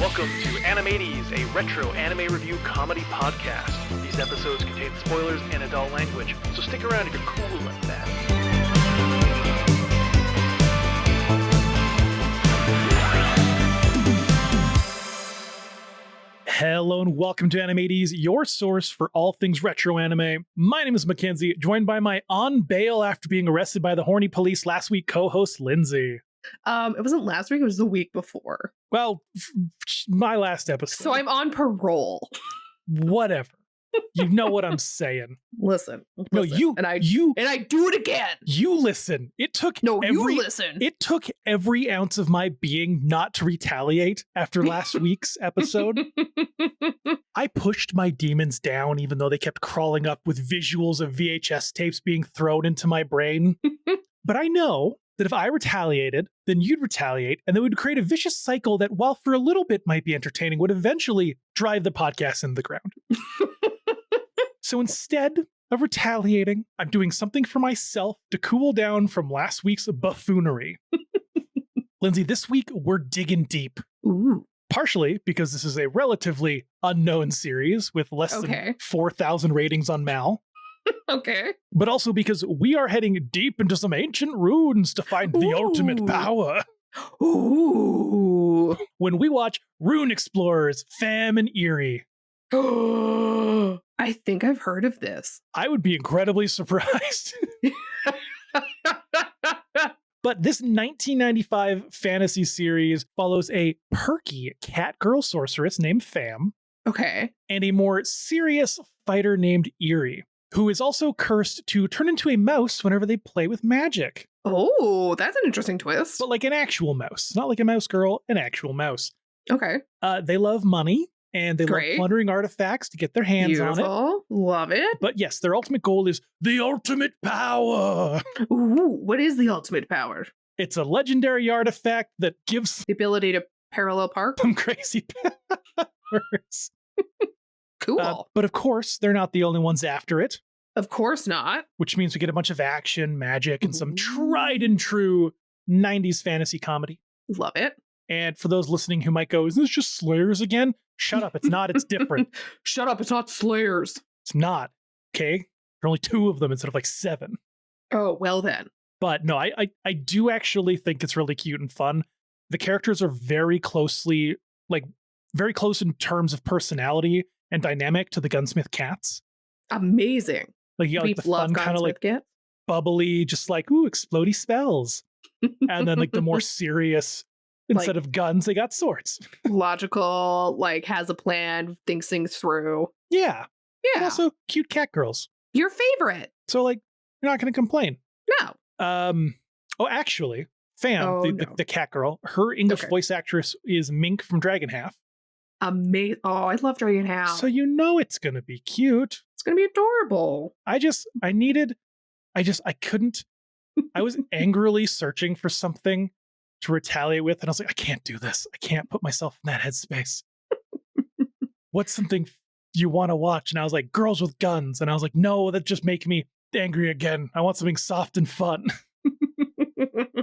Welcome to Animates, a retro anime review comedy podcast. These episodes contain spoilers and adult language, so stick around if you're cool like that. Hello and welcome to Animates, your source for all things retro anime. My name is Mackenzie, joined by my on bail after being arrested by the horny police last week co-host Lindsay. It wasn't last week, it was the week before. Well, my last episode. So I'm on parole. Whatever. You know what I'm saying. Listen. No, you and I do it again. You listen. You listen. It took every ounce of my being not to retaliate after last week's episode. I pushed my demons down, even though they kept crawling up with visuals of VHS tapes being thrown into my brain. But I know that if I retaliated, then you'd retaliate, and then we'd create a vicious cycle that, while for a little bit might be entertaining, would eventually drive the podcast into the ground. So instead of retaliating, I'm doing something for myself to cool down from last week's buffoonery. Lindsay, this week we're digging deep. Ooh. Partially because this is a relatively unknown series with less than 4,000 ratings on Mal. Okay. But also because we are heading deep into some ancient runes to find the ultimate power. Ooh. When we watch Rune Explorers, Fam and Ihrie. I think I've heard of this. I would be incredibly surprised. But this 1995 fantasy series follows a perky cat girl sorceress named Fam. Okay. And a more serious fighter named Ihrie, who is also cursed to turn into a mouse whenever they play with magic. Oh, that's an interesting twist. But like an actual mouse. Not like a mouse girl, an actual mouse. Okay. They love money, and they love plundering artifacts to get their hands on it. Love it. But yes, their ultimate goal is the ultimate power. Ooh, what is the ultimate power? It's a legendary artifact that gives the ability to parallel park some crazy powers. Cool. But of course, they're not the only ones after it. Of course not. Which means we get a bunch of action, magic, and some tried and true 90s fantasy comedy. Love it. And for those listening who might go, is this just Slayers again? Shut up. It's not. It's different. Shut up. It's not Slayers. It's not. Okay? There are only 2 of them instead of like 7. Oh, well then. But no, I do actually think it's really cute and fun. The characters are very close in terms of personality and dynamic to the Gunsmith cats. Amazing. Like you got like the fun kind of like bubbly, just like, ooh, explodey spells. And then like the more serious, instead of guns, they got swords. Logical, like has a plan, thinks things through. Yeah. Yeah. And also cute cat girls. Your favorite. So like, you're not going to complain. No. Oh, actually, Fam, the cat girl, her English voice actress is Mink from Dragon Half. Amazing. Oh, I love Dragon Half. So you know it's going to be cute. It's going to be adorable. I couldn't. I was angrily searching for something to retaliate with, and I was like, I can't do this. I can't put myself in that headspace. What's something you want to watch? And I was like, Girls with Guns. And I was like, no, that just make me angry again. I want something soft and fun.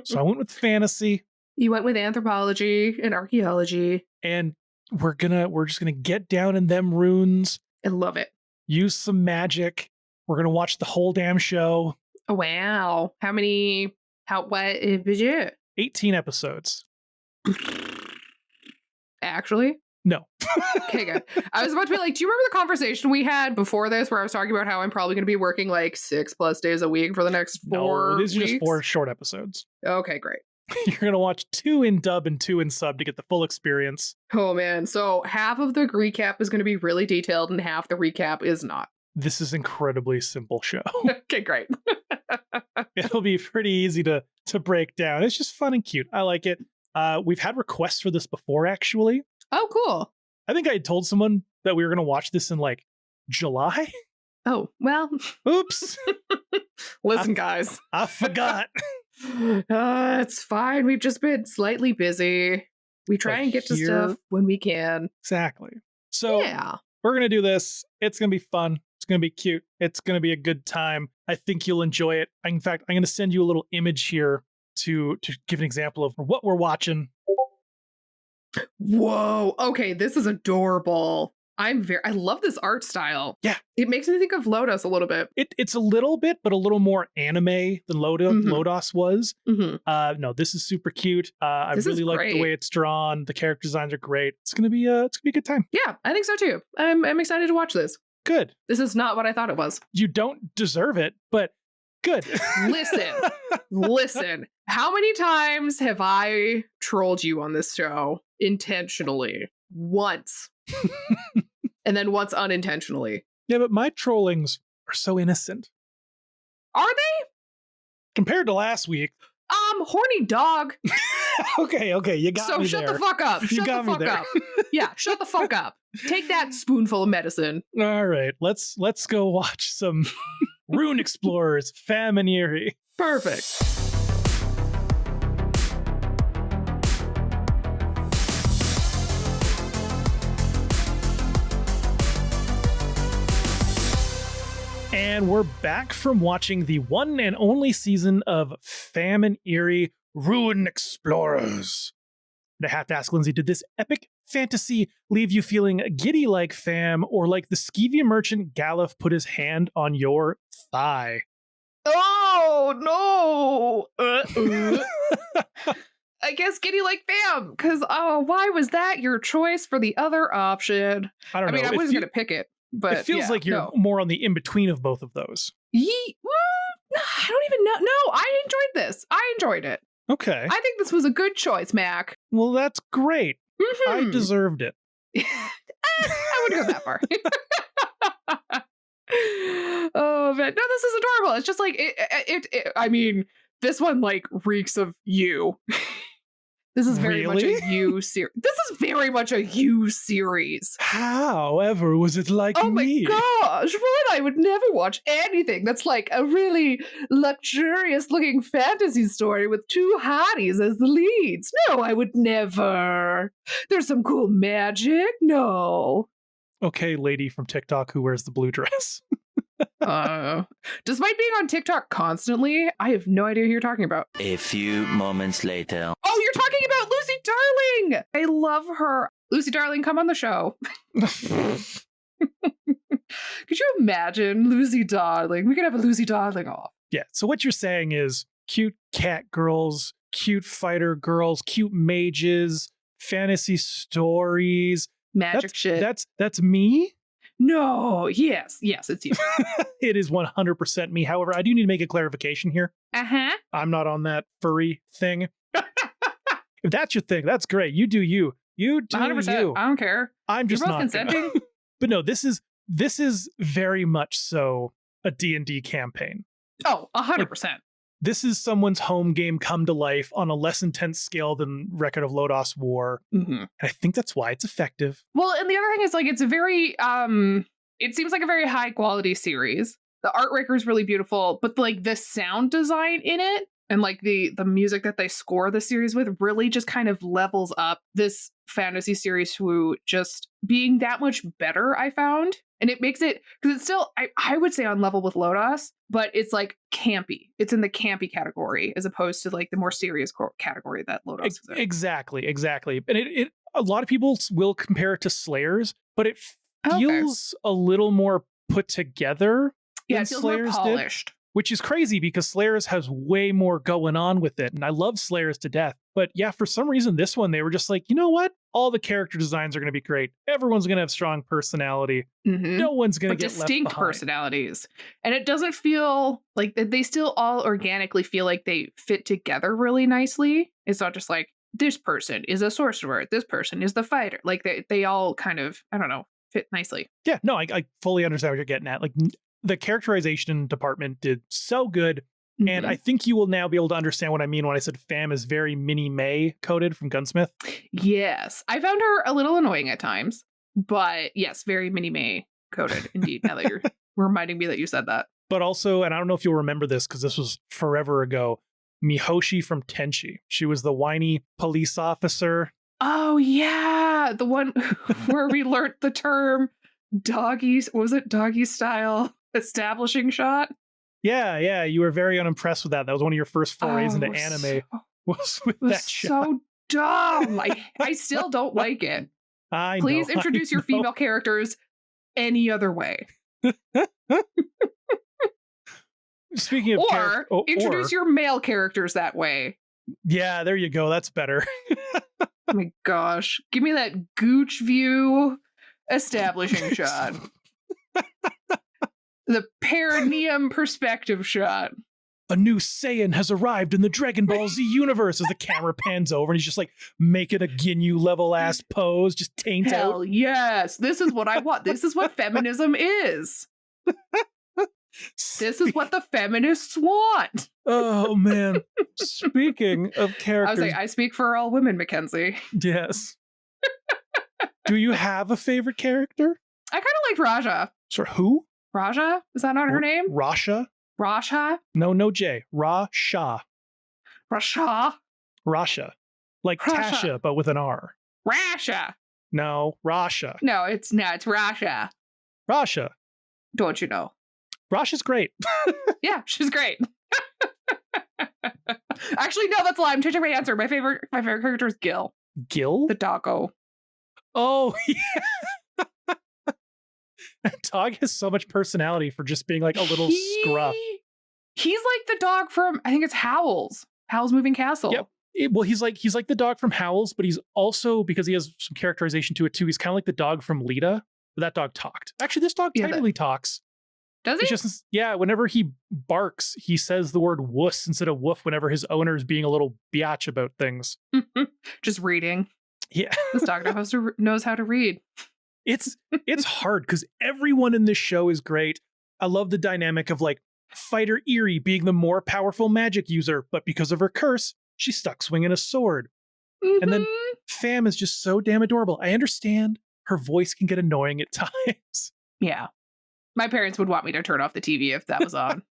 So I went with fantasy. You went with anthropology and archaeology. And we're just gonna get down in them runes. I love it. Use some magic. We're gonna watch the whole damn show. Oh, wow. What? 18 episodes. Actually? No. Okay, good. I was about to be like, do you remember the conversation we had before this where I was talking about how I'm probably going to be working like 6+ days a week for the next 4 No, these are weeks? just 4 short episodes. Okay, great. You're going to watch 2 in dub and 2 in sub to get the full experience. Oh, man. So half of the recap is going to be really detailed and half the recap is not. This is incredibly simple show. Okay, great. It'll be pretty easy to break down. It's just fun and cute. I like it. We've had requests for this before, actually. Oh, cool. I think I had told someone that we were going to watch this in like July. Oh, well. Oops. Listen, guys. I forgot. It's fine. We've just been slightly busy. We try and get to stuff when we can. Exactly. So yeah, we're going to do this. It's going to be fun. It's going to be cute. It's going to be a good time. I think you'll enjoy it. In fact, I'm going to send you a little image here to give an example of what we're watching. Whoa. Okay, this is adorable. I love this art style. Yeah. It makes me think of Lotus a little bit. It's a little bit, but a little more anime than Lodos was. Mm-hmm. No, this is super cute. I This is really like the great. way it's drawn. The character designs are great. It's gonna be a good time. Yeah, I think so too. I'm excited to watch this. Good. This is not what I thought it was. You don't deserve it, but good. Listen. How many times have I trolled you on this show intentionally? Once. And then once unintentionally. Yeah, but my trollings are so innocent. Are they? Compared to last week. Horny dog. Okay, you got me there. So shut the fuck up. Shut the fuck up. Yeah, shut the fuck up. Take that spoonful of medicine. All right, let's go watch some Rune Explorers, Fam and Ihrie. Perfect. And we're back from watching the one and only season of Fam and Ihrie, Rune Explorers. And I have to ask Lindsay, did this epic fantasy leave you feeling giddy like Fam, or like the skeevy merchant Galuf put his hand on your thigh? Oh, no! I guess giddy like Fam, because why was that your choice for the other option? I don't know. I wasn't going to pick it. But it feels like you're more on the in-between of both of those. I don't even know. No, I enjoyed this. I enjoyed it. Okay. I think this was a good choice, Mac. Well, that's great. Mm-hmm. I deserved it. I wouldn't go that far. Oh, man. No, this is adorable. It's just like, I mean, this one, like, reeks of you. This is very much a you series. This is very much a you series. However, was it like me? Oh my gosh, what? I would never watch anything that's like a really luxurious looking fantasy story with two hotties as the leads. No, I would never. There's some cool magic. No. Okay, lady from TikTok who wears the blue dress. Despite being on TikTok constantly, I have no idea who you're talking about. A few moments later. Oh, you're talking about Lucy Darling! I love her. Lucy Darling, come on the show. Could you imagine Lucy Darling? We could have a Lucy Darling off. Yeah, so what you're saying is cute cat girls, cute fighter girls, cute mages, fantasy stories. Magic shit. That's me? No, yes, it's you. It is 100% me. However, I do need to make a clarification here. Uh-huh. I'm not on that furry thing. If that's your thing, that's great. You do you. You do 100%. You. I don't care. I'm just not consenting. But no, this is very much so a D&D campaign. Oh, 100%. This is someone's home game come to life on a less intense scale than Record of Lodos War. Mm-hmm. And I think that's why it's effective. Well, and the other thing is, like, it's a very, it seems like a very high quality series. The artwork is really beautiful, but like the sound design in it and like the music that they score the series with really just kind of levels up this fantasy series to just being that much better, I found. And it makes it, because it's still, I would say on level with Lodos, but it's like campy. It's in the campy category as opposed to like the more serious category that Lodos is in. Exactly. And it a lot of people will compare it to Slayers, but it feels a little more put together. Yeah, it feels Slayers more polished. Which is crazy because Slayers has way more going on with it. And I love Slayers to death. But yeah, for some reason, this one, they were just like, you know what? All the character designs are going to be great. Everyone's going to have strong personality. Mm-hmm. No one's going to get distinct left behind. Personalities. And it doesn't feel like they still all organically feel like they fit together really nicely. It's not just like, this person is a sorcerer. This person is the fighter. Like they all kind of, I don't know, fit nicely. Yeah, no, I fully understand what you're getting at. Like the characterization department did so good. Mm-hmm. And I think you will now be able to understand what I mean when I said Fam is very Minnie May coded from Gunsmith. Yes. I found her a little annoying at times, but yes, very Minnie May coded indeed, now that you're reminding me that you said that. But also, and I don't know if you'll remember this because this was forever ago, Mihoshi from Tenchi. She was the whiny police officer. Oh, yeah. The one where we learned the term doggies. What was it? Doggy style establishing shot? Yeah. You were very unimpressed with that. That was one of your first forays into anime. Was with that shot. So dumb. I still don't like it. Please introduce your female characters any other way. Speaking of introduce your male characters that way. Yeah, there you go. That's better. Oh my gosh. Give me that gooch view establishing shot. The perineum perspective shot. A new Saiyan has arrived in the Dragon Ball Z universe as the camera pans over and he's just like making a Ginyu level ass pose, just taint Hell out. Yes. This is what I want. This is what feminism is. This is what the feminists want. Oh man. Speaking of characters. I speak for all women, Mackenzie. Yes. Do you have a favorite character? I kind of liked Raja. Sorry, who? Raja? Is that not her name? Rasha? Rasha? No J. Rasha. Rasha? Rasha. Like Rasha. Tasha, but with an R. Rasha. No, Rasha. No, it's Rasha. Rasha. Don't you know? Rasha's great. Yeah, she's great. Actually, no, that's a lie. I'm changing my answer. My favorite character is Gil. Gil? The doggo. Oh, yeah. Dog has so much personality for just being like a little scruff. He's like the dog from, I think it's Howl's Moving Castle. Yep. Well, he's like the dog from Howl's, but he's also, because he has some characterization to it too, he's kind of like the dog from Lita. But that dog talked. Actually, this dog technically talks. Does he? It's just, whenever he barks, he says the word wuss instead of woof whenever his owner is being a little biatch about things. Just reading. Yeah. This dog knows how to read. It's hard because everyone in this show is great. I love the dynamic of like fighter Ihrie being the more powerful magic user, but because of her curse, she's stuck swinging a sword. Mm-hmm. And then Pham is just so damn adorable. I understand her voice can get annoying at times. Yeah. My parents would want me to turn off the TV if that was on.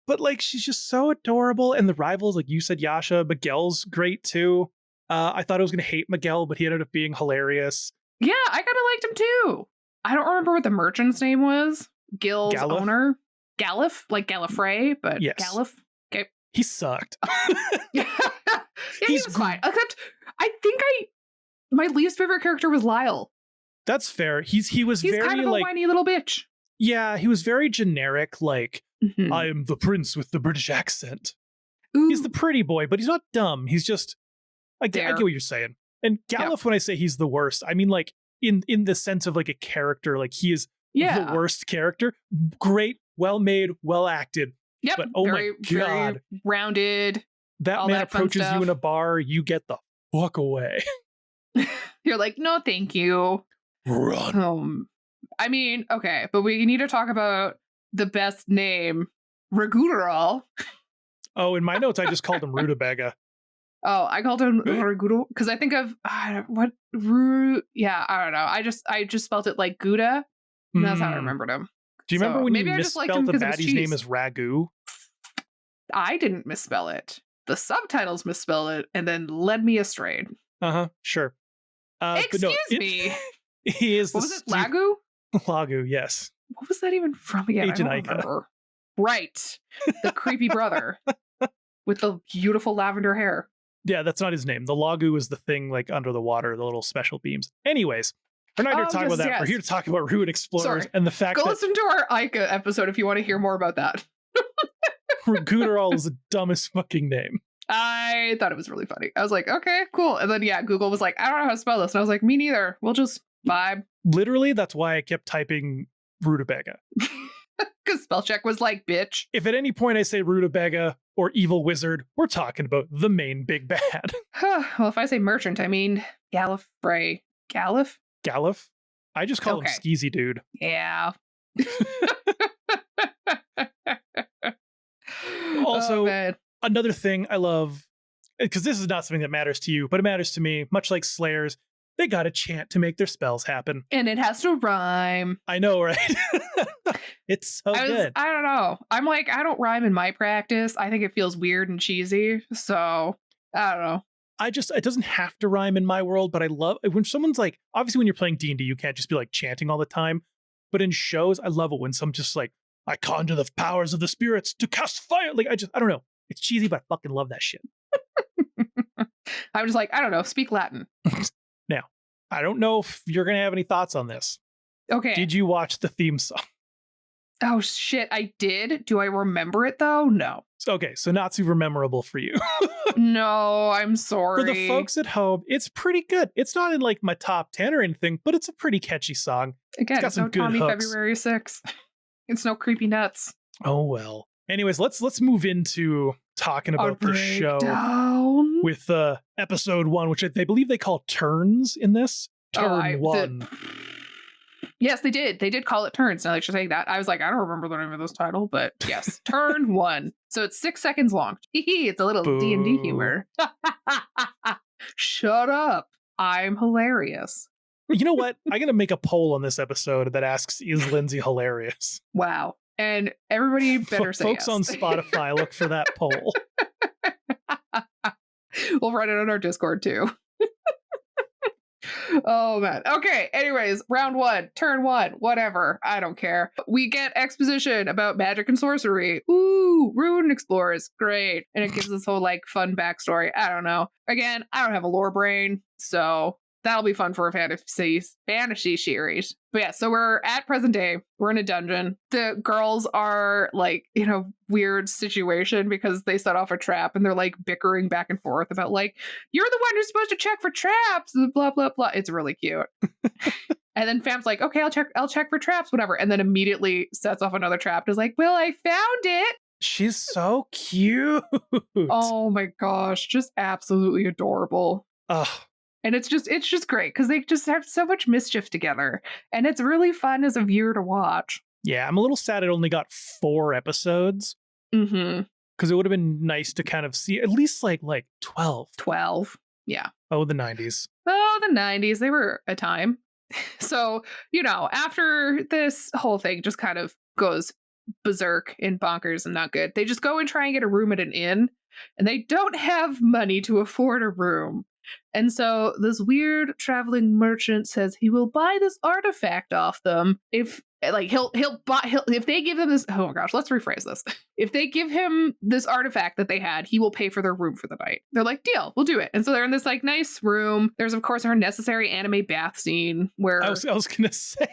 But like, she's just so adorable. And the rivals, like you said, Yasha, Miguel's great too. I thought I was going to hate Miguel, but he ended up being hilarious. Yeah, I kind of liked him too. I don't remember what the merchant's name was. Gil's owner. Galif, like Gallifrey, but yes. Galif. Okay. He sucked. Yeah, he was fine. Except, I think my least favorite character was Lyle. That's fair. He's very kind of a whiny little bitch. Yeah, he was very generic, like, I am the prince with the British accent. Ooh. He's the pretty boy, but he's not dumb. He's just, I get what you're saying. And Galif, when I say he's the worst, I mean like in the sense of like a character, like he is the worst character. Great, well made, well acted. Yep. But oh my God. Very rounded. That man approaches you in a bar, you get the fuck away. You're like, no, thank you. Run. I mean, okay, but we need to talk about the best name, Ragudarol. Oh, in my notes, I just called him Rutabaga. Oh, I called him Ragudarol because I think of yeah, I don't know. I just spelled it like Gouda, and that's how I remembered him. Do you remember when you misspelled the baddie's name as Ragu? I didn't misspell it. The subtitles misspelled it and then led me astray. Sure. Excuse me. He is. What was it? Lagu? Lagu, yes. What was that even from again? Agent Ika. Right. The creepy brother with the beautiful lavender hair. Yeah, that's not his name. The Lagu is the thing like under the water, the little special beams. Anyways, we're not here to talk about that. Yes. We're here to talk about Ruin Explorers and the fact that... listen to our Ika episode if you want to hear more about that. Ragudarol is the dumbest fucking name. I thought it was really funny. I was like, okay, cool. And then, Google was like, I don't know how to spell this. And I was like, me neither. We'll just vibe. Literally, that's why I kept typing Rutabaga. Because spell check was like, bitch. If at any point I say Rutabaga or Evil Wizard, we're talking about the main big bad. Well, if I say merchant, I mean Gallifrey. Galif? Galif? I just call him Skeezy Dude. Yeah. Also, another thing I love, because this is not something that matters to you, but it matters to me, much like Slayers, they got a chant to make their spells happen. And it has to rhyme. I know, right? It's so good. I don't know. I'm like, I don't rhyme in my practice. I think it feels weird and cheesy. So, I don't know. It doesn't have to rhyme in my world, but I love when someone's like, obviously when you're playing D&D, you can't just be like chanting all the time. But in shows, I love it when someone just like, I conjure the powers of the spirits to cast fire. Like, I don't know. It's cheesy, but I fucking love that shit. I'm just like, I don't know, speak Latin. Now, I don't know if you're going to have any thoughts on this. Okay. Did you watch the theme song? Oh, shit, I did. Do I remember it, though? No. Okay, so not super memorable for you. No, I'm sorry. For the folks at home, it's pretty good. It's not in like my top 10 or anything, but it's a pretty catchy song. Again, it's no Tommy hooks. February 6th. It's no Creepy Nuts. Oh, well. Anyways, let's move into talking about the show with episode 1, which they believe they call turns in this. Turn 1. Yes, they did. They did call it Turns. Now that you're saying that, I was like, I don't remember the name of this title, but yes, Turn 1. So it's 6 seconds long. It's a little D&D humor. Shut up. I'm hilarious. You know what? I'm going to make a poll on this episode that asks, is Lindsay hilarious? Wow. And everybody better say folks yes. on Spotify, look for that poll. We'll write it on our Discord too. Oh man. Okay. Anyways, round 1, turn 1, whatever. I don't care. We get exposition about magic and sorcery. Ooh, Rune explores. Great. And it gives us whole like fun backstory. I don't know. Again, I don't have a lore brain, so that'll be fun for a fantasy series. But yeah, so we're at present day. We're in a dungeon. The girls are like in a weird situation because they set off a trap and they're like bickering back and forth about like, you're the one who's supposed to check for traps, blah, blah, blah. It's really cute. And then Fam's like, okay, I'll check for traps, whatever. And then immediately sets off another trap. Is like, well, I found it. She's so cute. Oh my gosh. Just absolutely adorable. Ugh. And it's just great because they just have so much mischief together. And it's really fun as a viewer to watch. Yeah, I'm a little sad it only got 4 episodes. Mm-hmm. Because it would have been nice to kind of see at least like 12. 12. Yeah. Oh, the 90s. Oh, the 90s. They were a time. So, after this whole thing just kind of goes berserk and bonkers and not good, they just go and try and get a room at an inn. And they don't have money to afford a room. And so this weird traveling merchant says he will buy this artifact off them if if they give them this. Oh my gosh, let's rephrase this. If they give him this artifact that they had, he will pay for their room for the night. They're like, deal, we'll do it. And so they're in this like nice room. There's of course our necessary anime bath scene where I was gonna say,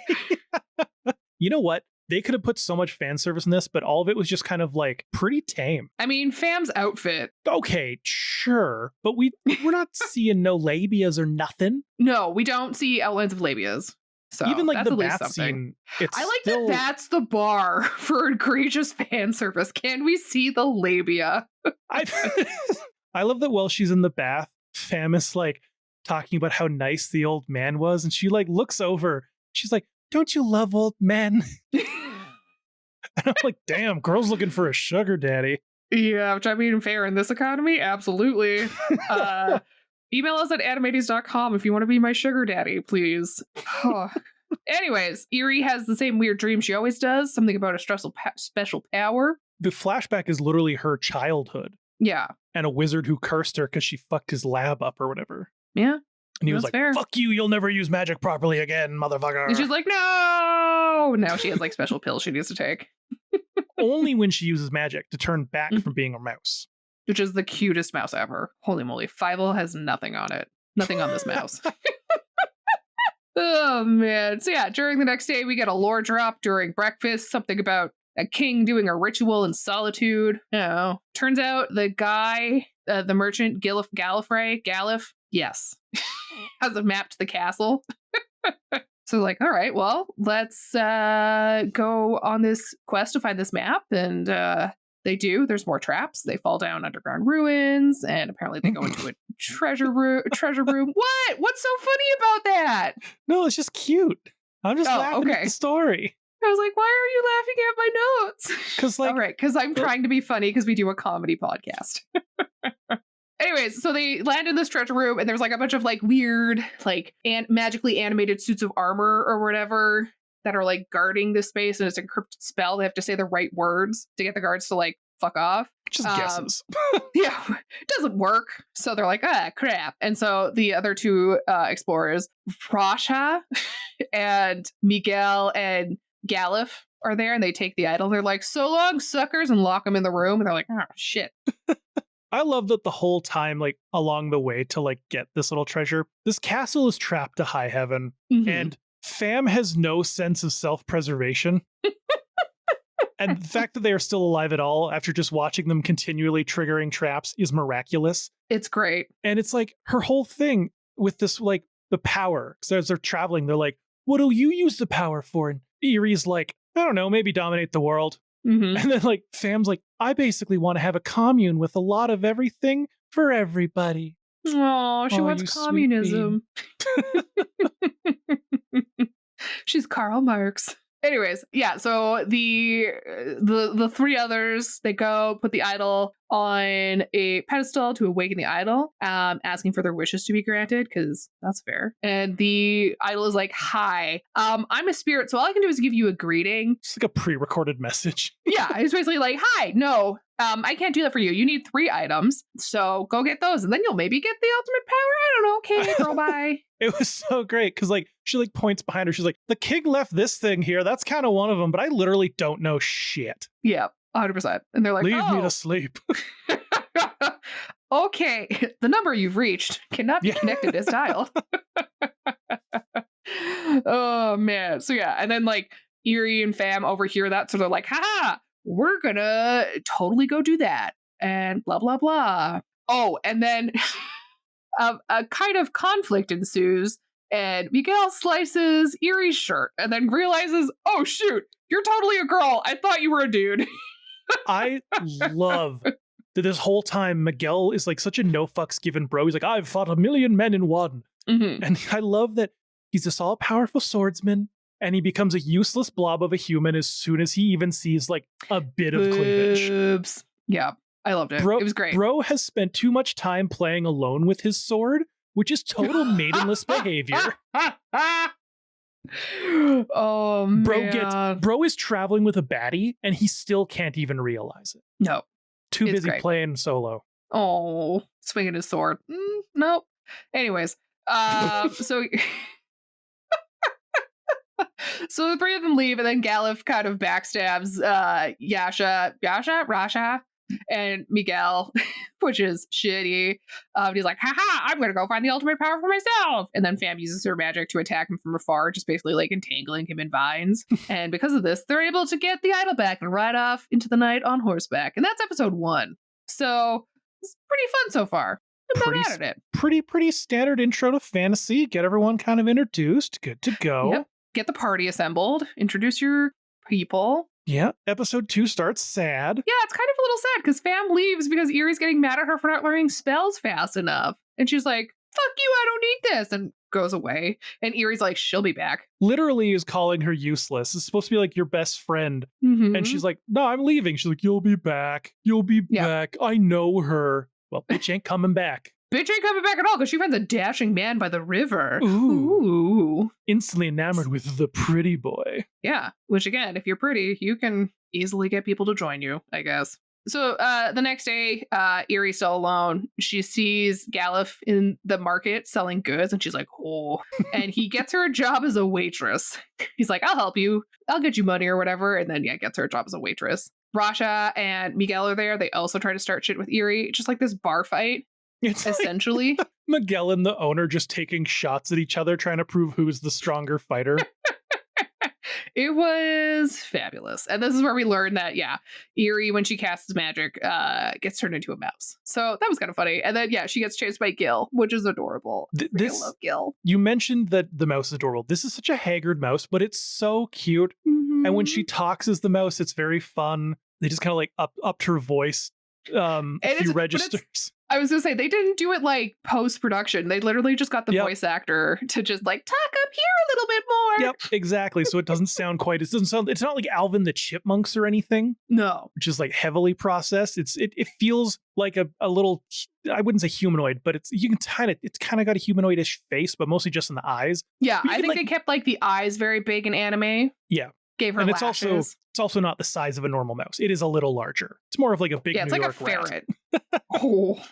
you know what? They could have put so much fan service in this, but all of it was just kind of like pretty tame. I mean, Fam's outfit. Okay, sure. But we're not seeing no labias or nothing. No, we don't see outlines of labias. So even like that's the at least bath scene, it's I like still... that that's the bar for egregious fan service. Can we see the labia? I love that while she's in the bath, Fam is like talking about how nice the old man was, and she like looks over. She's like, don't you love old men? And I'm like, damn, girl's looking for a sugar daddy. Yeah, which I mean, fair in this economy, absolutely. Email us at animates.com if you want to be my sugar daddy, please. Anyways, Ihrie has the same weird dream she always does, something about a special power. The flashback is literally her childhood. Yeah. And a wizard who cursed her because she fucked his lab up or whatever. Yeah. And he was like, fair. Fuck you, you'll never use magic properly again, motherfucker. And she's like, no! Now she has like special pills she needs to take. Only when she uses magic to turn back from being a mouse. Which is the cutest mouse ever. Holy moly. Fievel has nothing on it. Nothing on this mouse. Oh, man. So yeah, during the next day, we get a lore drop during breakfast. Something about a king doing a ritual in solitude. Oh. Turns out the guy, the merchant, Galif, yes, has a map to the castle. So like, all right, well, let's go on this quest to find this map. And they do. There's more traps. They fall down underground ruins, and apparently they go into a treasure room. What? What's so funny about that? No, it's just cute. I'm just laughing at the story. I was like, why are you laughing at my notes? Because like, all right, because I'm trying to be funny because we do a comedy podcast. Anyways, so they land in this treasure room, and there's like a bunch of like weird, like magically animated suits of armor or whatever that are like guarding this space, and it's an encrypted spell. They have to say the right words to get the guards to like fuck off. Just guesses. Yeah, it doesn't work. So they're like, crap. And so the other two explorers, Rasha and Miguel and Galif, are there, and they take the idol. They're like, so long, suckers, and lock them in the room. And they're like, oh, shit. I love that the whole time, like along the way to like get this little treasure, this castle is trapped to high heaven, and Fam has no sense of self-preservation. And the fact that they are still alive at all after just watching them continually triggering traps is miraculous. It's great. And it's like her whole thing with this, like the power. So as they're traveling, they're like, what'll you use the power for? And Ihrie's like, I don't know, maybe dominate the world. And then like Fam's like, I basically want to have a commune with a lot of everything for everybody. Oh, she wants communism. She's Karl Marx. Anyways, yeah, so the three others, they go put the idol on a pedestal to awaken the idol, asking for their wishes to be granted, because that's fair. And the idol is like, hi, I'm a spirit, so all I can do is give you a greeting. It's like a pre-recorded message. Yeah, it's basically like, hi, no, I can't do that for you. You need 3 items, so go get those, and then you'll maybe get the ultimate power. I don't know, okay, girl, bye. It was so great because like she like points behind her. She's like, the king left this thing here. That's kind of one of them, but I literally don't know shit. Yeah, 100%. And they're like, leave me to sleep. Okay, the number you've reached cannot be connected as dialed. Oh man. So yeah, and then like Ihrie and Fam overhear that, so they're like, haha, we're gonna totally go do that. And blah blah blah. Oh, and then a kind of conflict ensues, and Miguel slices Ihrie's shirt and then realizes, oh shoot, you're totally a girl. I thought you were a dude. I love that this whole time Miguel is like such a no fucks given bro. He's like, I've fought 1,000,000 men in one. And I love that he's this all powerful swordsman, and he becomes a useless blob of a human as soon as he even sees like a bit of cleavage. Yeah. I loved it. It was great. Bro has spent too much time playing alone with his sword, which is total maidenless behavior. Oh man. Bro is traveling with a baddie, and he still can't even realize it. No. Too busy playing solo. Oh, swinging his sword. Nope. Anyways, so so the 3 of them leave, and then Galif kind of backstabs Rasha, and Miguel, which is shitty. He's like, haha, I'm gonna go find the ultimate power for myself. And then Fam uses her magic to attack him from afar, just basically like entangling him in vines. And because of this, they're able to get the idol back and ride off into the night on horseback. And that's episode 1. So it's pretty fun so far. I'm not mad at it. Pretty standard intro to fantasy. Get everyone kind of introduced. Good to go. Yep. Get the party assembled. Introduce your people. Yeah, episode 2 starts sad. Yeah, it's kind of a little sad because Fam leaves because Ihrie's getting mad at her for not learning spells fast enough. And she's like, fuck you, I don't need this, and goes away. And Ihrie's like, she'll be back. Literally is calling her useless. It's supposed to be like your best friend. And she's like, no, I'm leaving. She's like, you'll be back. You'll be back. I know her. Well, bitch ain't coming back. Bitch ain't coming back at all because she finds a dashing man by the river. Ooh. Instantly enamored with the pretty boy. Yeah, which again, if you're pretty, you can easily get people to join you, I guess. So the next day, Ihrie's still alone. She sees Galif in the market selling goods, and she's like, oh. And he gets her a job as a waitress. He's like, I'll help you. I'll get you money or whatever. And then, gets her a job as a waitress. Rasha and Miguel are there. They also try to start shit with Ihrie. Just like this bar fight. It's essentially like Miguel and the owner just taking shots at each other, trying to prove who's the stronger fighter. It was fabulous. And this is where we learn that, Ihrie, when she casts magic, gets turned into a mouse. So that was kind of funny. And then, she gets chased by Gil, which is adorable. I love Gil. You mentioned that the mouse is adorable. This is such a haggard mouse, but it's so cute. And when she talks as the mouse, it's very fun. They just kind of like upped her voice a few registers. I was gonna say, they didn't do it like post-production. They literally just got the voice actor to just like talk up here a little bit more. Yep, exactly. So it doesn't sound quite, it's not like Alvin the Chipmunks or anything. No. Which is like heavily processed. It feels like a little, I wouldn't say humanoid, but it's kind of got a humanoidish face, but mostly just in the eyes. Yeah, I think they kept like the eyes very big in anime. Yeah. Gave her and lashes. It's also not the size of a normal mouse. It is a little larger. It's more of like a big New York like a ferret. Oh,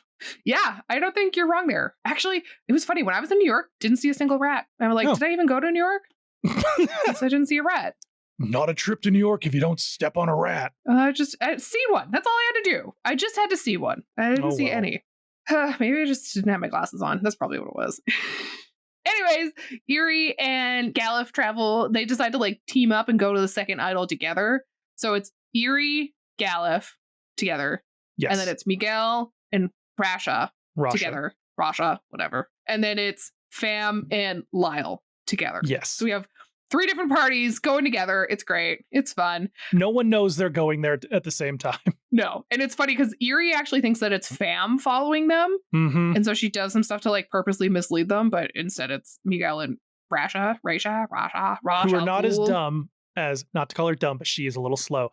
yeah. I don't think you're wrong there. Actually, it was funny when I was in New York. Didn't see a single rat. I was like, did I even go to New York? I didn't see a rat. not a trip to New York if you don't step on a rat. Just see one. That's all I had to do. I just had to see one. I didn't see any. Maybe I just didn't have my glasses on. That's probably what it was. Anyways, Ihrie and Galuf travel. They decide to like team up and go to the second idol together. So it's Ihrie, Galuf together. Yes. And then it's Miguel and Rasha together. Rasha, whatever. And then it's Fam and Lyle together. Yes. So we have 3 different parties going together. It's great. It's fun. No one knows they're going there at the same time. No. And it's funny because Ihrie actually thinks that it's Fam following them. Mm-hmm. And so she does some stuff to like purposely mislead them, but instead it's Miguel and Rasha. Who are not as dumb as, not to call her dumb, but she is a little slow.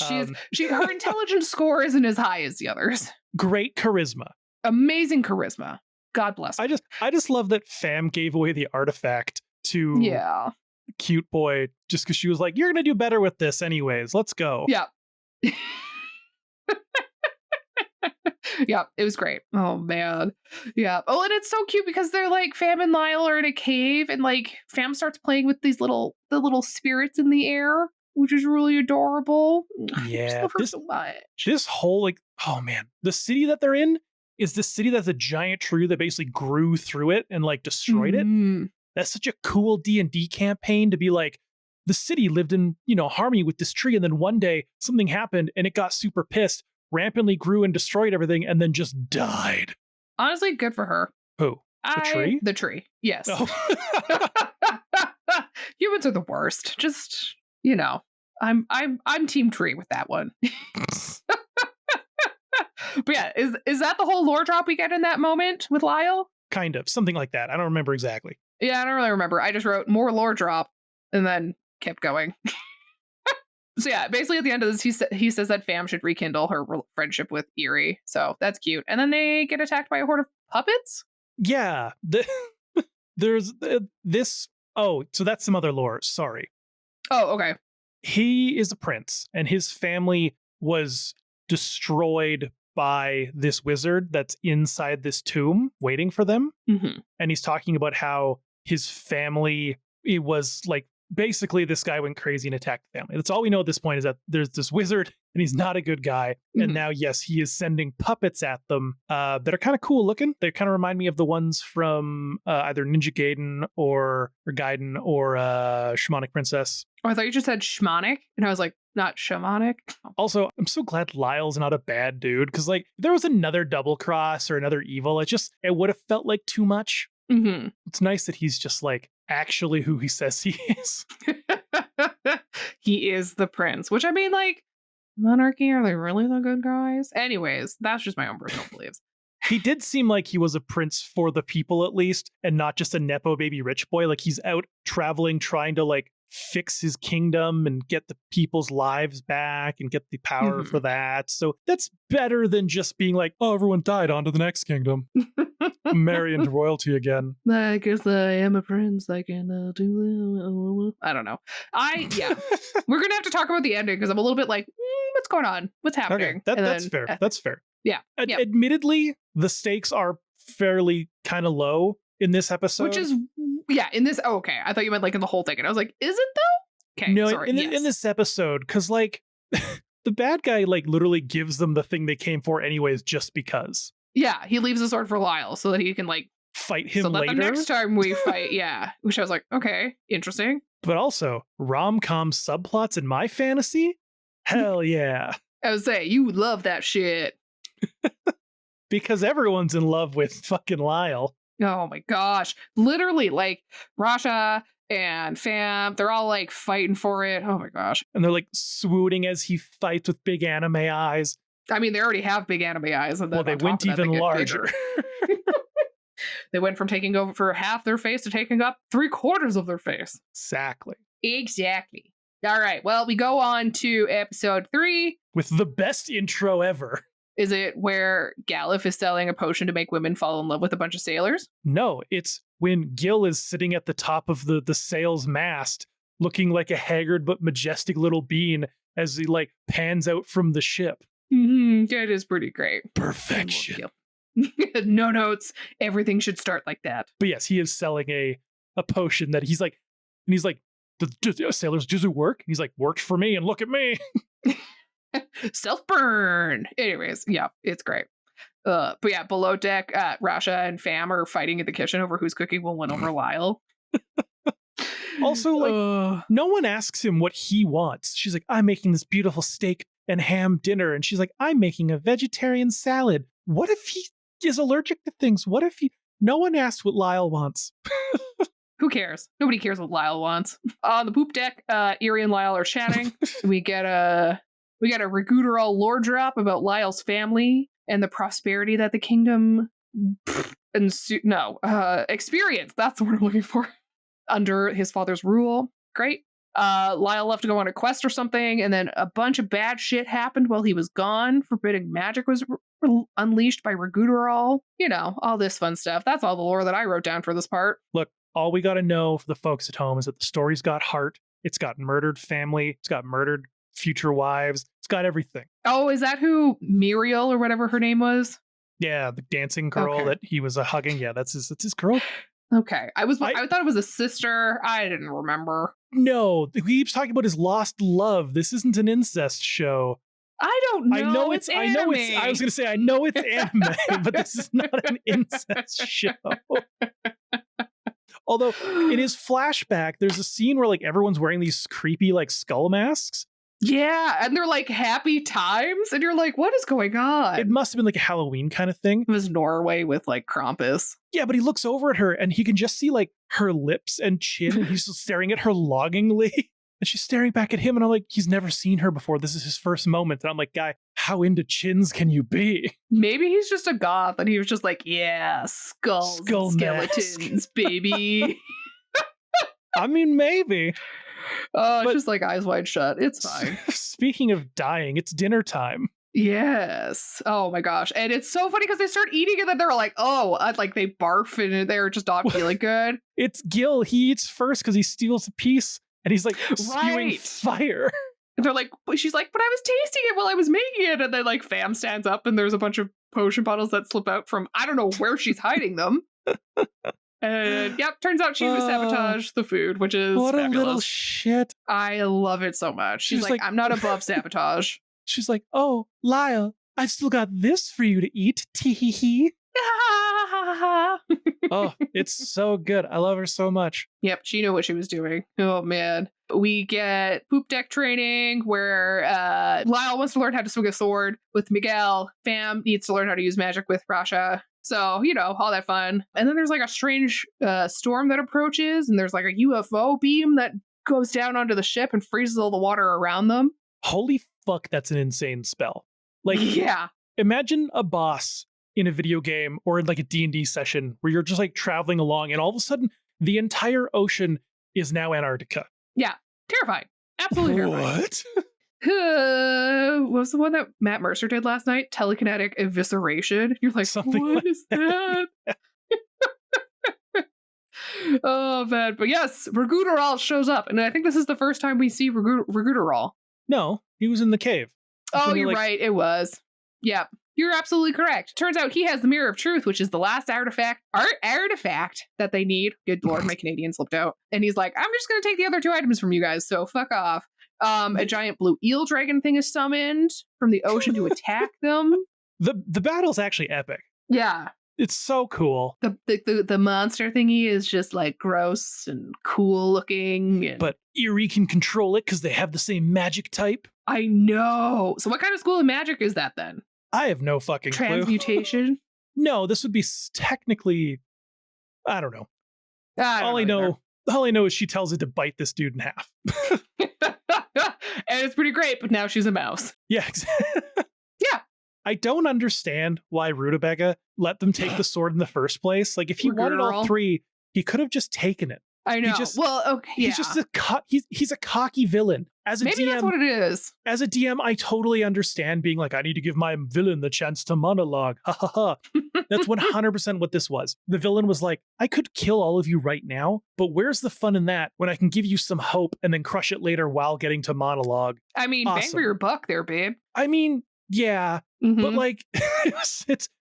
Her intelligence score isn't as high as the others. Great charisma. Amazing charisma. God bless her. I just love that Fam gave away the artifact to Cute Boy just because she was like, you're gonna do better with this anyways, let's go. Yeah. Yeah, it was great. Oh man. Yeah. Oh, and it's so cute because they're like Fam and Lyle are in a cave and like Fam starts playing with these little spirits in the air, which is really adorable. Yeah. I just love her so much. This whole like, oh man, the city that they're in is the city that's a giant tree that basically grew through it and like destroyed it. That's such a cool D&D campaign to be like, the city lived in, harmony with this tree. And then one day something happened and it got super pissed, rampantly grew and destroyed everything and then just died. Honestly, good for her. Who? The tree? The tree. Yes. Oh. Humans are the worst. Just, I'm team tree with that one. But yeah, is that the whole lore drop we get in that moment with Lyle? Kind of. Something like that. I don't remember exactly. Yeah, I don't really remember. I just wrote more lore drop and then kept going. So yeah, basically at the end of this, he says that Fam should rekindle her friendship with Ihrie. So that's cute. And then they get attacked by a horde of puppets? Yeah. There's this. Oh, so that's some other lore. Sorry. Oh, okay. He is a prince and his family was destroyed by this wizard that's inside this tomb waiting for them. Mm-hmm. And he's talking about how his family, it was like, basically this guy went crazy and attacked the family. That's all we know at this point, is that there's this wizard and he's not a good guy. Mm-hmm. And now, yes, he is sending puppets at them that are kind of cool looking. They kind of remind me of the ones from either Ninja Gaiden or Gaiden or Shamanic Princess. Oh, I thought you just said shamanic. And I was like, not shamanic. Also, I'm so glad Lyle's not a bad dude, because like if there was another double cross or another evil, it would have felt like too much. Mm-hmm. It's nice that he's just like actually who he says he is. He is the prince, which I mean, like, monarchy, are they really the good guys? Anyways, that's just my own personal beliefs. He did seem like he was a prince for the people, at least, and not just a nepo baby rich boy. Like he's out traveling, trying to like fix his kingdom and get the people's lives back and get the power for that. So that's better than just being like, oh, everyone died, on to the next kingdom. Marry into royalty again. I guess I am a prince. I can do. I don't know. We're gonna have to talk about the ending because I'm a little bit like, what's going on? What's happening? Okay, that's fair. That's fair. Yeah. Admittedly, the stakes are fairly kind of low in this episode. Which is, in this. Oh, okay. I thought you meant like in the whole thing, and I was like, is it though? Okay. No, sorry. In this episode, because like the bad guy like literally gives them the thing they came for anyways, just because. Yeah, he leaves the sword for Lyle so that he can like fight him so later. So that the next time we fight, which I was like, okay, interesting. But also, rom-com subplots in my fantasy? Hell yeah. I would say, you love that shit. Because everyone's in love with fucking Lyle. Oh my gosh. Literally, like, Rasha and Fam, they're all like fighting for it. Oh my gosh. And they're like swooning as he fights with big anime eyes. I mean, they already have big anime eyes. And well, they went even larger. They went from taking over half their face to taking up 3/4 of their face. Exactly. All right. Well, we go on to episode 3. With the best intro ever. Is it where Galuf is selling a potion to make women fall in love with a bunch of sailors? No, it's when Gil is sitting at the top of the sail's mast, looking like a haggard but majestic little being as he like pans out from the ship. Mm-hmm. It is pretty great. Perfection. No notes. Everything should start like that. But yes, he is selling a potion that he's like, the sailors, does it work? And he's like, worked for me, and look at me. Self-burn. Anyways, yeah, it's great. But yeah, below deck, Rasha and Fam are fighting in the kitchen over whose cooking will win over Lyle. Also, like, no one asks him what he wants. She's like, I'm making this beautiful steak and ham dinner. And she's like, I'm making a vegetarian salad. What if he is allergic to things? What if he... No one asked what Lyle wants. Who cares? Nobody cares what Lyle wants. On the poop deck, Ihrie and Lyle are chatting. we get a Raguderall lore drop about Lyle's family and the prosperity that the kingdom experience. That's the word I'm looking for. Under his father's rule. Great. Lyle left to go on a quest or something, and then a bunch of bad shit happened while he was gone. Forbidding magic was unleashed by Raguderall. You know, all this fun stuff. That's all the lore that I wrote down for this part. Look, all we got to know for the folks at home is that the story's got heart. It's got murdered family. It's got murdered future wives. It's got everything. Oh, is that who Muriel or whatever her name was? Yeah, the dancing girl that he was hugging. Yeah, that's his girl. Okay. I thought it was a sister. I didn't remember. No, he keeps talking about his lost love. This isn't an incest show. I don't know. I know it's I was gonna say I know it's anime, but this is not an incest show. Although in his flashback, there's a scene where like everyone's wearing these creepy like skull masks. Yeah, and they're like happy times, and you're like, what is going on? It must have been like a Halloween kind of thing. It was Norway with like Krampus. Yeah, but he looks over at her and he can just see like her lips and chin, and he's just staring at her longingly. And she's staring back at him, and I'm like, he's never seen her before. This is his first moment. And I'm like, guy, how into chins can you be? Maybe he's just a goth, and he was just like, yeah, skulls, and skeletons, baby. I mean, maybe. It's just like eyes wide shut. It's fine. Speaking of dying, it's dinner time. Yes. Oh my gosh. And it's so funny because they start eating and then they're like, like they barf and they're just not feeling good. It's Gil. He eats first because he steals a piece and he's like spewing fire. And they're like, she's like, but I was tasting it while I was making it. And then like Fam stands up and there's a bunch of potion bottles that slip out from, I don't know where she's hiding them. And yep, turns out she sabotaged the food, which is what fabulous. A little shit. I love it so much. She's like, I'm not above sabotage. She's like, oh, Lyle, I've still got this for you to eat. Tee-hee-hee. Oh, it's so good. I love her so much. Yep, she knew what she was doing. Oh, man. We get poop deck training where Lyle wants to learn how to swing a sword with Miguel. Fam needs to learn how to use magic with Rasha. So, you know, all that fun. And then there's like a strange storm that approaches, and there's like a UFO beam that goes down onto the ship and freezes all the water around them. Holy fuck, that's an insane spell. Like, yeah. Imagine a boss in a video game or in like a D&D session where you're just like traveling along and all of a sudden the entire ocean is now Antarctica. Yeah, terrifying. Absolutely terrifying. What? What was the one that Matt Mercer did last night? Telekinetic evisceration. You're like, something what like is that? Oh, man. But yes, Raguderall shows up. And I think this is the first time we see Raguderall. No, he was in the cave. Oh, you're right. It was. Yep. You're absolutely correct. Turns out he has the Mirror of Truth, which is the last artifact that they need. Good Lord, my Canadian slipped out. And he's like, I'm just going to take the other 2 items from you guys, so fuck off. A giant blue eel dragon thing is summoned from the ocean to attack them. The battle's actually epic. Yeah. It's so cool. The monster thingy is just like gross and cool looking. But Ihrie can control it because they have the same magic type. I know. So what kind of school of magic is that then? I have no fucking clue. Transmutation? No, this would be technically, I don't know. All I know is she tells it to bite this dude in half. And it's pretty great, but now she's a mouse. Yeah, exactly. Yeah. I don't understand why Rutabaga let them take the sword in the first place. Like, if he wanted all 3, he could have just taken it. I know. Okay. He's just he's a cocky villain. As a Maybe DM, that's what it is. As a DM, I totally understand being like, I need to give my villain the chance to monologue. Ha ha ha. That's 100% what this was. The villain was like, I could kill all of you right now, but where's the fun in that when I can give you some hope and then crush it later while getting to monologue? I mean, awesome. Bang for your buck there, babe. I mean, yeah, but like,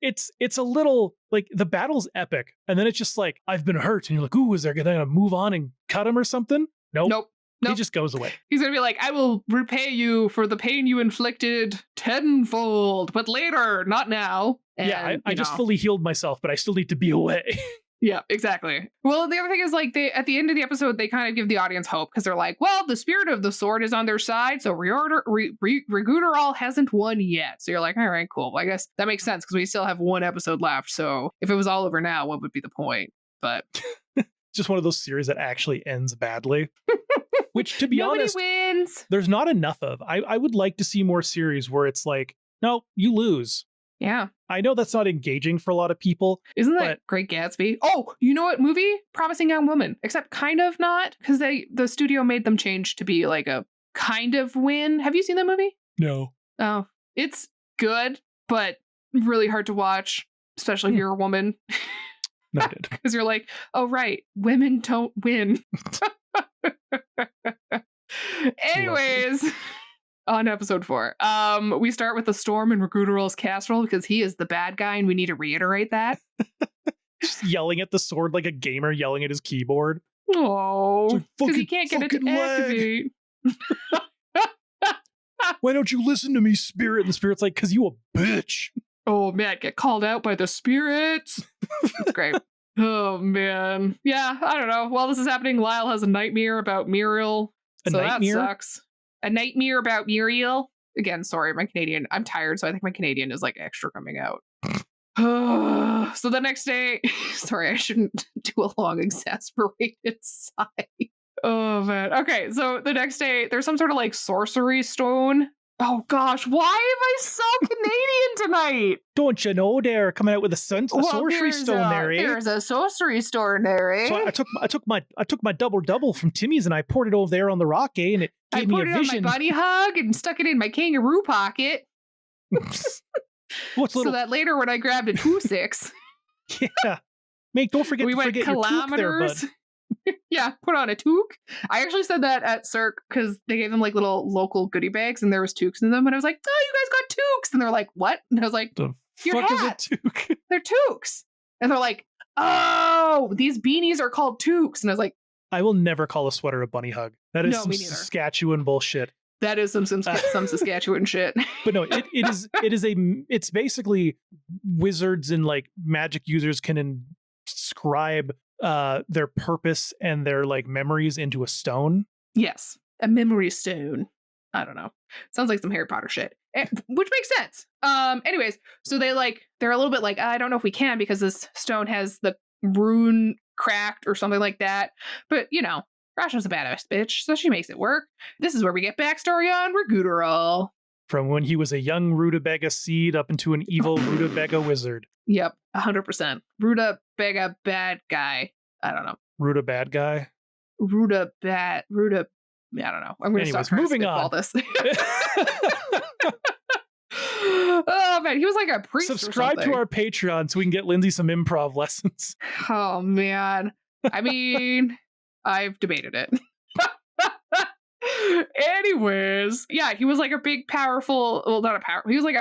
it's a little like the battle's epic, and then it's just like, I've been hurt, and you're like, ooh, is they're gonna move on and cut him or something? Nope. He just goes away. He's going to be like, I will repay you for the pain you inflicted tenfold, but later, not now. And, I just fully healed myself, but I still need to be away. Yeah, exactly. Well, the other thing is, like, they at the end of the episode, they kind of give the audience hope because they're like, well, the spirit of the sword is on their side, so Reguderall hasn't won yet. So you're like, all right, cool. Well, I guess that makes sense because we still have one episode left. So if it was all over now, what would be the point? But just one of those series that actually ends badly. Which, to be nobody honest, wins. There's not enough of. I would like to see more series where it's like, no, you lose. Yeah. I know that's not engaging for a lot of people. Isn't that Great Gatsby? Oh, you know what movie? Promising Young Woman. Except kind of not, because the studio made them change to be like a kind of win. Have you seen that movie? No. Oh, it's good, but really hard to watch, especially if you're a woman. Noted. Because you're like, oh, right, women don't win. Anyways, on episode 4, we start with the storm in Reguderall's castle because he is the bad guy, and we need to reiterate that. Just yelling at the sword like a gamer yelling at his keyboard. Oh, because he can't get it to activate. Why don't you listen to me, Spirit? And the Spirit's like, because you a bitch. Oh, man, get called out by the spirits. That's great. Oh, man. Yeah, I don't know. While this is happening, Lyle has a nightmare about Muriel. So that sucks. A nightmare about Muriel. Again, sorry, my Canadian. I'm tired, so I think my Canadian is like extra coming out. So the next day, sorry, I shouldn't do a long exasperated sigh. Oh, man. Okay, so the next day, there's some sort of like sorcery stone. Oh, gosh, why am I so Canadian tonight? Don't you know they're coming out with a sorcery stone there, eh? There's a sorcery stone there, eh? So I took my double from Timmy's and I poured it over there on the rock, eh? And it gave me a vision. I put it on my bunny hug and stuck it in my kangaroo pocket. So that later when I grabbed a 2-6. Yeah. Mate, don't forget to forget your toque there, bud. Yeah, put on a toque. I actually said that at Cirque because they gave them like little local goodie bags and there was toques in them. And I was like, oh, you guys got toques. And they're like, what? And I was like, the your fuck hat. is a toque? They're toques. And they're like, oh, these beanies are called toques. And I was like, I will never call a sweater a bunny hug. That is some Saskatchewan bullshit. That is some Saskatchewan shit. But no, it's basically wizards and like magic users can inscribe their purpose and their like memories into a stone. Yes, a memory stone. I don't know. Sounds like some Harry Potter shit, which makes sense. Anyways, so they're a little bit like, I don't know if we can because this stone has the rune cracked or something like that. But you know, Rasha's a badass bitch, so she makes it work. This is where we get backstory on Reguderall. From when he was a young Rutabaga seed up into an evil Rutabaga wizard. Yep, 100%. Rutabaga bad guy. I don't know. Bad guy? I don't know. I'm going to stop trying to spitball this. Oh, man. He was like a priest. Subscribe to our Patreon so we can get Lindsay some improv lessons. Oh, man. I mean, I've debated it. Anyways, yeah, he was like a big, powerful, well, not a power. He was like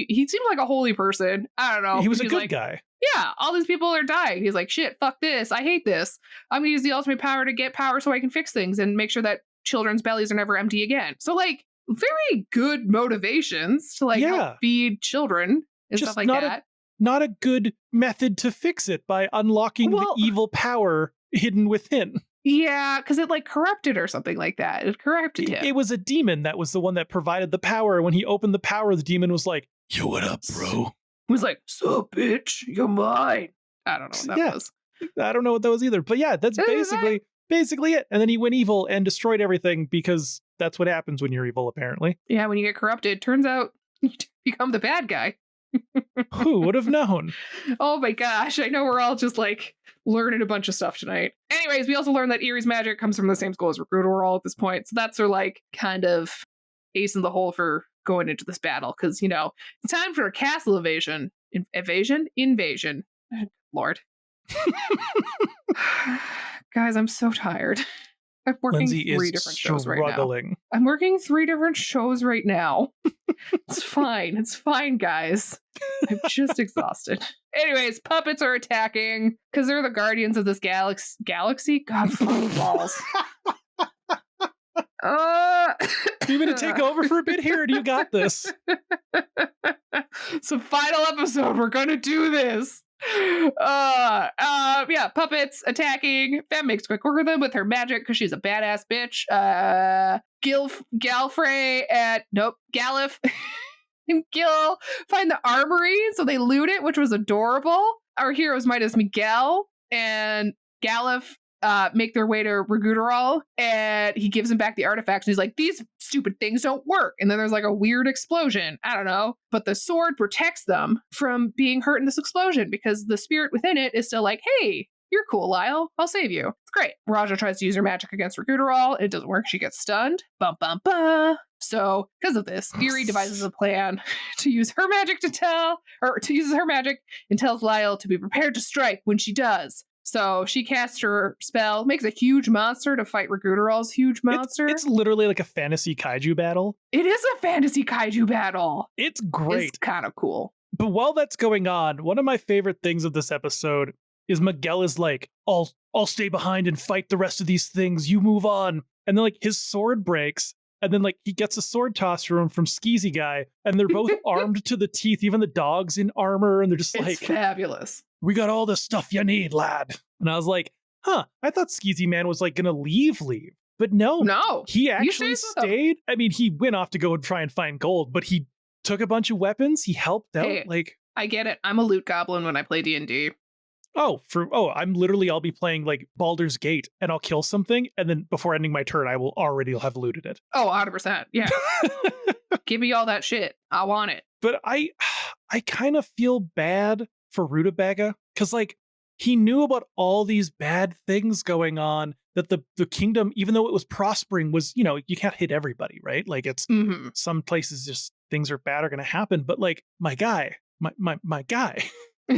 he seemed like a holy person. I don't know. He was a good guy. Yeah, all these people are dying. He's like, shit, fuck this. I hate this. I'm gonna use the ultimate power to get power so I can fix things and make sure that children's bellies are never empty again. So like, very good motivations to like help feed children and just stuff like that. Not a good method to fix it by unlocking the evil power hidden within. Yeah, because it like corrupted or something like that. It corrupted him. It was a demon that was the one that provided the power. When he opened the power, the demon was like, yo, what up, bro? He was like, so bitch, you're mine. I don't know what that was. I don't know what that was either. But yeah, that's basically it. And then he went evil and destroyed everything because that's what happens when you're evil, apparently. Yeah, when you get corrupted, turns out you become the bad guy. Who would have known? Oh my gosh, I know we're all just like learning a bunch of stuff tonight. Anyways, we also learned that Ihrie's magic comes from the same school as Reguderall at this point. So that's her like kind of ace in the hole for going into this battle. Because, you know, it's time for a castle invasion. Invasion. Lord. Guys, I'm so tired. I'm working Lindsay 3 different shows right now. I'm working 3 different shows right now. It's fine. It's fine, guys. I'm just exhausted. Anyways, puppets are attacking because they're the guardians of this galaxy. God, fucking balls. You want me to take over for a bit here, or do you got this? It's the final episode. We're gonna do this. Yeah, puppets attacking. Femme makes quick work of them with her magic because she's a badass bitch. Galif and Gil find the armory, so they loot it, which was adorable. Our heroes, Midas Miguel and Galif, make their way to Raguderol, and he gives him back the artifacts, and he's like, these stupid things don't work. And then there's like a weird explosion. I don't know. But the sword protects them from being hurt in this explosion because the spirit within it is still like, hey, you're cool, Lyle. I'll save you. It's great. Raja tries to use her magic against Raguderol. It doesn't work. She gets stunned. Bum, bum, bum. So, because of this, Ihrie devises a plan to use her magic and tells Lyle to be prepared to strike when she does. So she casts her spell, makes a huge monster to fight Raguderol's huge monster. It's literally like a fantasy kaiju battle. It is a fantasy kaiju battle. It's great. It's kind of cool. But while that's going on, one of my favorite things of this episode is Miguel is like, I'll stay behind and fight the rest of these things. You move on. And then like his sword breaks. And then like he gets a sword toss from Skeezy Guy. And they're both armed to the teeth, even the dog's in armor. And they're just it's fabulous. We got all the stuff you need, lad. And I was like, I thought Skeezy Man was like gonna leave. But no. He actually stayed. I mean, he went off to go and try and find gold, but he took a bunch of weapons. He helped out. Hey, I get it. I'm a loot goblin when I play D&D. I'll be playing like Baldur's Gate and I'll kill something. And then before ending my turn, I will already have looted it. Oh, 100%. Yeah. Give me all that shit. I want it. But I kind of feel bad for Rutabaga because like he knew about all these bad things going on, that the kingdom, even though it was prospering, was, you can't hit everybody, right? Like it's some places just things are bad are going to happen. But like my guy,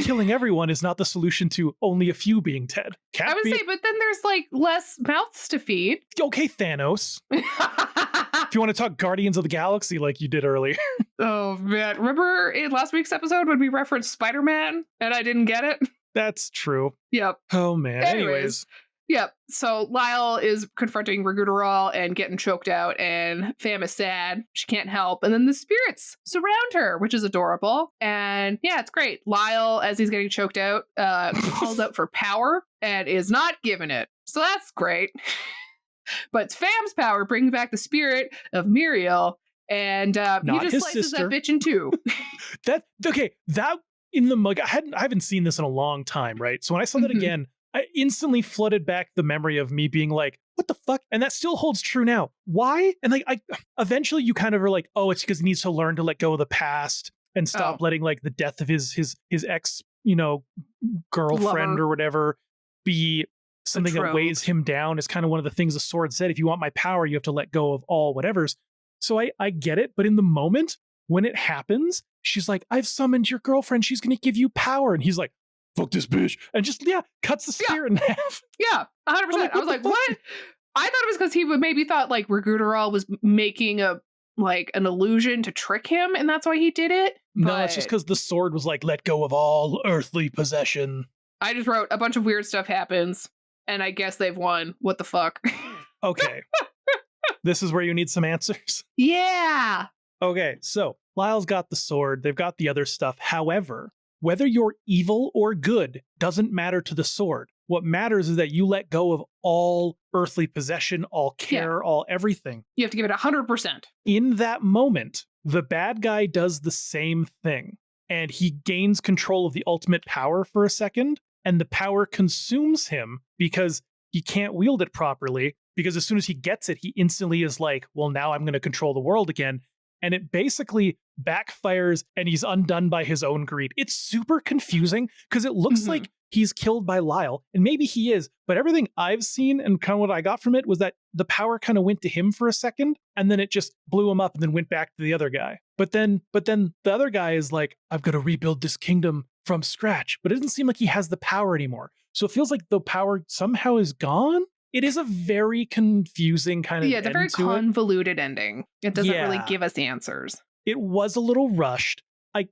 killing everyone is not the solution to only a few being dead. I would say, but then there's like less mouths to feed. Okay, Thanos. If you want to talk Guardians of the Galaxy like you did earlier. Oh, man. Remember in last week's episode when we referenced Spider-Man and I didn't get it? That's true. Yep. Oh, man. Anyways. Yep. So Lyle is confronting Raguderol and getting choked out, and Fam is sad. She can't help. And then the spirits surround her, which is adorable. And yeah, it's great. Lyle, as he's getting choked out, calls out for power and is not given it. So that's great. But Fam's power brings back the spirit of Muriel, and he just slices that bitch in two. That in the mug, I haven't seen this in a long time, right? So when I saw that again, I instantly flooded back the memory of me being like, what the fuck? And that still holds true now. Why? And like, eventually you kind of are like, oh, it's because he needs to learn to let go of the past and stop letting like the death of his ex, girlfriend or whatever be something that weighs him down. Is kind of one of the things the sword said. If you want my power, you have to let go of all whatevers. So I get it. But in the moment when it happens, she's like, I've summoned your girlfriend. She's going to give you power. And he's like, fuck this bitch. And just, cuts the spear in half. Yeah, 100%. I was like, what? I thought it was because he would maybe thought like Raguderol was making an illusion to trick him. And that's why he did it. No, it's just because the sword was like, let go of all earthly possession. I just wrote a bunch of weird stuff happens. And I guess they've won. What the fuck? Okay. This is where you need some answers. Yeah. Okay, so Lyle's got the sword. They've got the other stuff. However, whether you're evil or good doesn't matter to the sword. What matters is that you let go of all earthly possession, all care, all everything. You have to give it 100%. In that moment, the bad guy does the same thing. And he gains control of the ultimate power for a second. And the power consumes him because he can't wield it properly. Because as soon as he gets it, he instantly is like, well, now I'm going to control the world again. And it basically backfires and he's undone by his own greed. It's super confusing because it looks like he's killed by Lyle, and maybe he is, but everything I've seen and kind of what I got from it was that the power kind of went to him for a second and then it just blew him up and then went back to the other guy. But then the other guy is like, I've got to rebuild this kingdom from scratch, but it doesn't seem like he has the power anymore. So it feels like the power somehow is gone. It is a very confusing kind of it's a very convoluted ending. It doesn't really give us answers. It was a little rushed.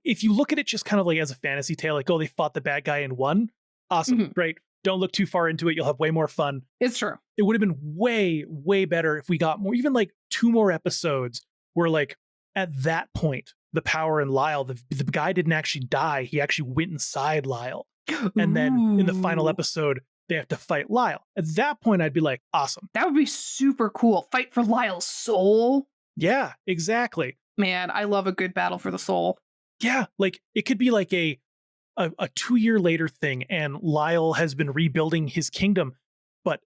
If you look at it just kind of like as a fantasy tale, like, oh, they fought the bad guy and won. Awesome, great. don't look too far into it. You'll have way more fun. It's true. It would have been way, way better if we got more, even like 2 more episodes where like at that point, the Power and Lyle, the guy didn't actually die. He actually went inside Lyle. And then in the final episode, they have to fight Lyle. At that point, I'd be like, awesome. That would be super cool. Fight for Lyle's soul. Yeah, exactly. Man, I love a good battle for the soul. Yeah, like it could be like a 2-year later thing, and Lyle has been rebuilding his kingdom, but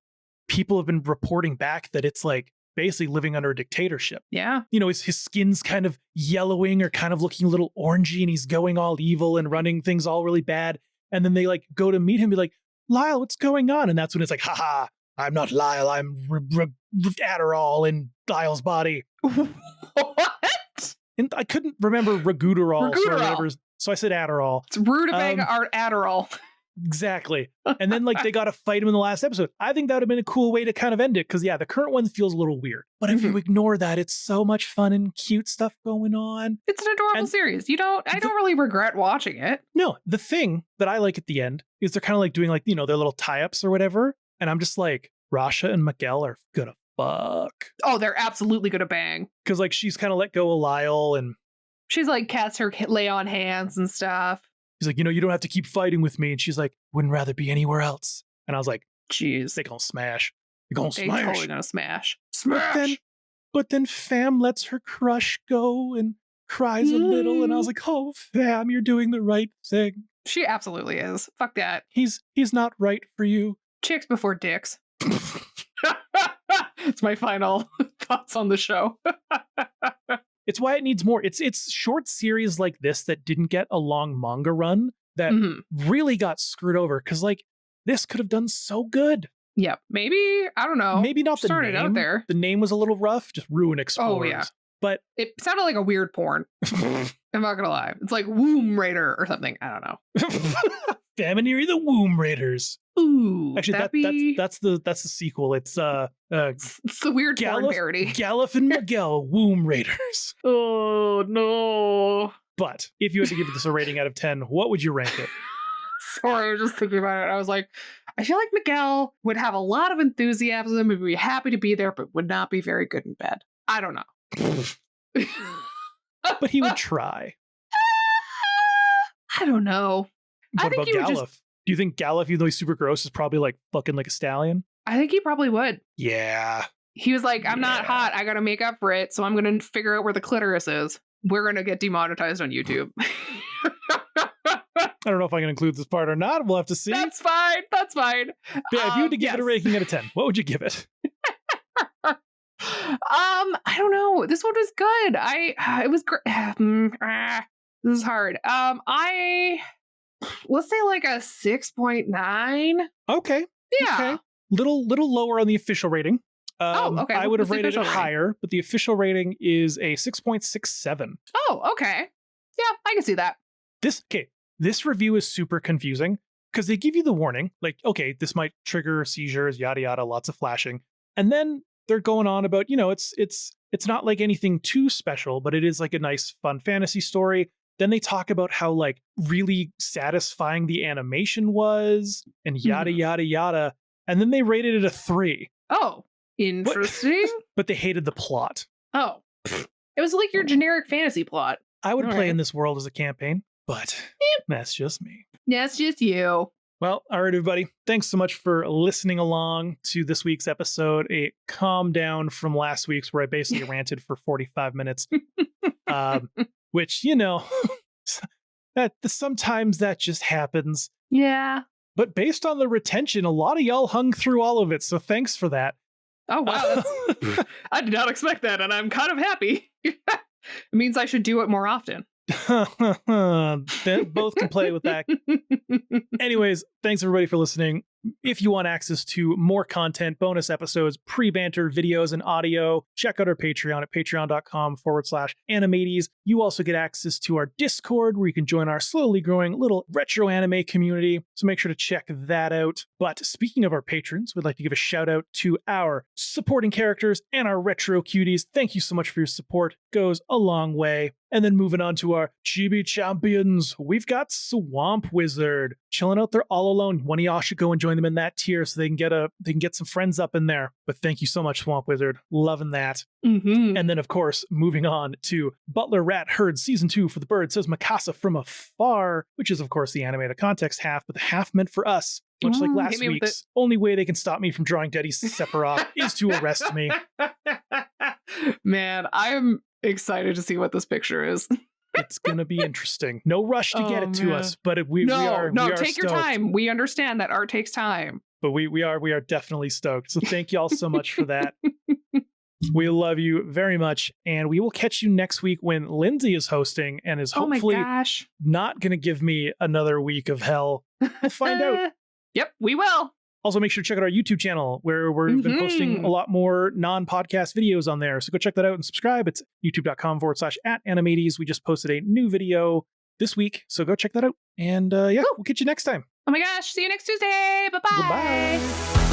people have been reporting back that it's like basically living under a dictatorship. Yeah. You know, his skin's kind of yellowing or kind of looking a little orangey, and he's going all evil and running things all really bad. And then they like go to meet him and be like, Lyle, what's going on? And that's when it's like, haha, I'm not Lyle, I'm Adderall in Lyle's body. What? And I couldn't remember Raguderol. So I said Adderall. It's rutabaga art Adderall. Exactly. And then like they got to fight him in the last episode. I think that would have been a cool way to kind of end it. Cause yeah, the current one feels a little weird. But if you ignore that, it's so much fun and cute stuff going on. It's an adorable series. I don't really regret watching it. No, the thing that I like at the end is they're kind of like doing like, you know, their little tie-ups or whatever. And I'm just like, Rasha and Miguel are gonna fuck. Oh, they're absolutely gonna bang. Cause like she's kind of let go of Lyle and she's like cast her lay on hands and stuff. He's like, you know, you don't have to keep fighting with me. And she's like, wouldn't rather be anywhere else. And I was like, jeez. They gonna smash. They're gonna They're smash. totally gonna smash. Smash! But then Fam lets her crush go and cries a little. And I was like, oh, Fam, you're doing the right thing. She absolutely is. Fuck that. He's not right for you. Chicks before dicks. It's my final thoughts on the show. It's why it needs more. It's short series like this that didn't get a long manga run that really got screwed over. Because like this could have done so good. Yeah, maybe, I don't know. Maybe not the started name. Out there. The name was a little rough. Just Ruin Explorers. Oh yeah, but it sounded like a weird porn. I'm not gonna lie. It's like Womb Raider or something. I don't know. Fam and Ihrie, the Womb Raiders. Ooh, actually, that's the sequel. It's the weird porn parody. Galuf and Miguel, Womb Raiders. Oh no! But if you had to give this a rating out of 10, what would you rank it? Sorry, I was just thinking about it. I was like, I feel like Miguel would have a lot of enthusiasm and would be happy to be there, but would not be very good in bed. I don't know. But he would try. I don't know. What about Galuf? Do you think Galuf, even though he's super gross, is probably like fucking like a stallion? I think he probably would. Yeah. He was like, I'm not hot. I got to make up for it. So I'm going to figure out where the clitoris is. We're going to get demonetized on YouTube. I don't know if I can include this part or not. We'll have to see. That's fine. That's fine. Yeah, if you had to give it a rating out of 10, what would you give it? I don't know. This one was good. It was great. This is hard. Let's say like a 6.9. Okay. Yeah. Okay. Little lower on the official rating. Okay. I would have rated it higher, but the official rating is a 6.67. Oh, okay. Yeah, I can see that. This review is super confusing because they give you the warning, like, okay, this might trigger seizures, yada yada, lots of flashing, and then they're going on about, you know, it's not like anything too special, but it is like a nice, fun fantasy story. Then they talk about how like really satisfying the animation was, and yada yada yada, and then they rated it a 3. Oh, interesting. But they hated the plot. Oh, it was like your generic fantasy plot. I would play in this world as a campaign, but that's just me. That's just you. Well, all right, everybody. Thanks so much for listening along to this week's episode. A calm down from last week's where I basically ranted for 45 minutes, which, you know, that sometimes that just happens. Yeah. But based on the retention, a lot of y'all hung through all of it. So thanks for that. Oh, wow. I did not expect that, and I'm kind of happy. It means I should do it more often. Both can play with that. Anyways, thanks everybody for listening. If you want access to more content, bonus episodes, pre-banter videos, and audio, check out our Patreon at patreon.com/animates. You also get access to our Discord, where you can join our slowly growing little retro anime community. So make sure to check that out. But speaking of our patrons, we'd like to give a shout out to our supporting characters and our retro cuties. Thank you so much for your support. Goes a long way. And then moving on to our Chibi champions, we've got Swamp Wizard chilling out there all alone. One of y'all should go and join join them in that tier so they can get some friends up in there. But thank you so much, Swamp Wizard. Loving that. Mm-hmm. And then, of course, moving on to Butler Rat Herd Season 2 for the bird says Mikasa from afar, which is, of course, the animated context half, but the half meant for us. Much like last week's, only way they can stop me from drawing Daddy Sephiroth is to arrest me. Man, I'm excited to see what this picture is. It's going to be interesting. No rush to get it to us, but we are take stoked. your time. We understand that art takes time. But we are definitely stoked. So thank you all so much for that. We love you very much, and we will catch you next week when Lindsay is hosting and is hopefully not going to give me another week of hell. We'll find out. Yep, we will. Also, make sure to check out our YouTube channel where we've been posting a lot more non-podcast videos on there. So go check that out and subscribe. It's youtube.com/@animates. We just posted a new video this week. So go check that out. And we'll catch you next time. Oh my gosh. See you next Tuesday. Bye-bye. Goodbye.